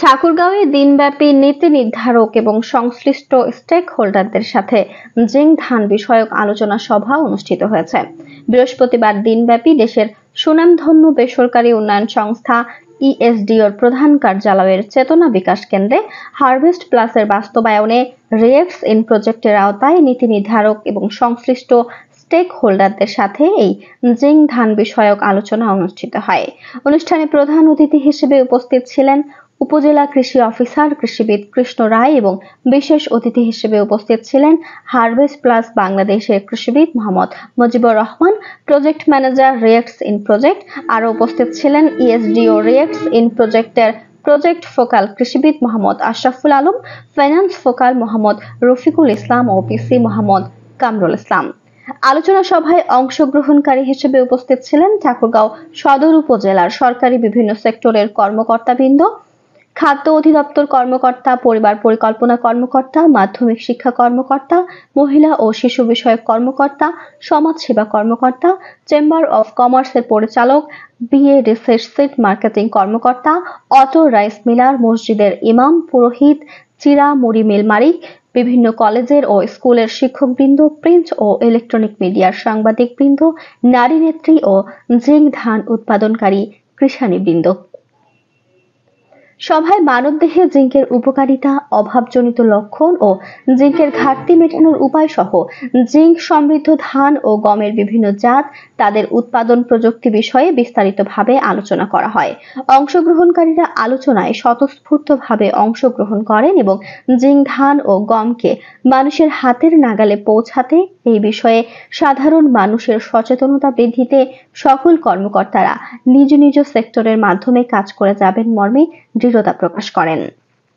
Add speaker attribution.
Speaker 1: ঠাকুরগাঁওয়ে দিনব্যাপী নীতি নির্ধারক এবং সংশ্লিষ্ট স্টেক হোল্ডারদের সাথে জিঙ্ক ধান বিষয়ক আলোচনা সভা অনুষ্ঠিত হয়েছে। বৃহস্পতিবার দিনব্যাপী দেশের সুনামধন্য বেসরকারি উন্নয়ন সংস্থা ইএসডিওর প্রধান কার্যালয়ের চেতনা বিকাশ কেন্দ্রে হারভেস্ট প্লাসের বাস্তবায়নে রিয়েক্টস ইন প্রজেক্টের আওতায় নীতি নির্ধারক এবং সংশ্লিষ্ট স্টেক হোল্ডারদের সাথে এই জিঙ্ক ধান বিষয়ক আলোচনা অনুষ্ঠিত হয়। অনুষ্ঠানে প্রধান অতিথি হিসেবে উপস্থিত ছিলেন উপজেলা কৃষি অফিসার কৃষিবিদ কৃষ্ণ রায় এবং বিশেষ অতিথি হিসেবে উপস্থিত ছিলেন হারভেস্ট প্লাস বাংলাদেশের কৃষিবিদ Mohammad Mujibur Rahman, project manager reacts in project. আরও উপস্থিত ছিলেন ইএসডিও রিয়েক্টস ইন প্রজেক্টের প্রজেক্ট ফোকাল কৃষিবিদ মোহাম্মদ আশরাফুল আলম, ফাইন্যান্স ফোকাল মোহাম্মদ রফিকুল ইসলাম ও পিসি মোহাম্মদ কামরুল ইসলাম। আলোচনা সভায় অংশগ্রহণকারী হিসেবে উপস্থিত ছিলেন ঠাকুরগাঁও সদর উপজেলার সরকারি বিভিন্ন সেক্টরের কর্মকর্তাবৃন্দ, খাদ্য অধিদপ্তর কর্মকর্তা, পরিবার পরিকল্পনা কর্মকর্তা, মাধ্যমিক শিক্ষা কর্মকর্তা, মহিলা ও শিশু বিষয়ক কর্মকর্তা, সমাজ সেবা কর্মকর্তা, চেম্বার অব কমার্সের পরিচালক, বিএডিসির সিড মার্কেটিং কর্মকর্তা, অটো রাইস মিলার, মসজিদের ইমাম, পুরোহিত, চিরা মুড়ি মিল মালিক, বিভিন্ন কলেজের ও স্কুলের শিক্ষকবৃন্দ, প্রিন্ট ও ইলেকট্রনিক মিডিয়ার সাংবাদিকবৃন্দ, নারী নেত্রী ও জিঙ্ক ধান উৎপাদনকারী কৃষানীবৃন্দ। সভায় মানবদেহে জিঙ্কের উপকারিতা, অভাবজনিত লক্ষণ ও জিঙ্কের ঘাটতি মেটানোর উপায় সহ জিঙ্ক সমৃদ্ধ ধান ও গমের বিভিন্ন জাত, তাদের উৎপাদন প্রযুক্তি বিষয়ে বিস্তারিতভাবে আলোচনা করা হয়। অংশগ্রহণকারীরা আলোচনায় স্বতঃস্ফূর্তভাবে অংশগ্রহণ করেন এবং জিঙ্ক ধান ও গমকে মানুষের হাতের নাগালে পৌঁছাতে এই বিষয়ে সাধারণ মানুষের সচেতনতা বৃদ্ধিতে সকল কর্মকর্তারা নিজ নিজ সেক্টরের মাধ্যমে কাজ করে যাবেন মর্মে দৃঢ়তা প্রকাশ করেন।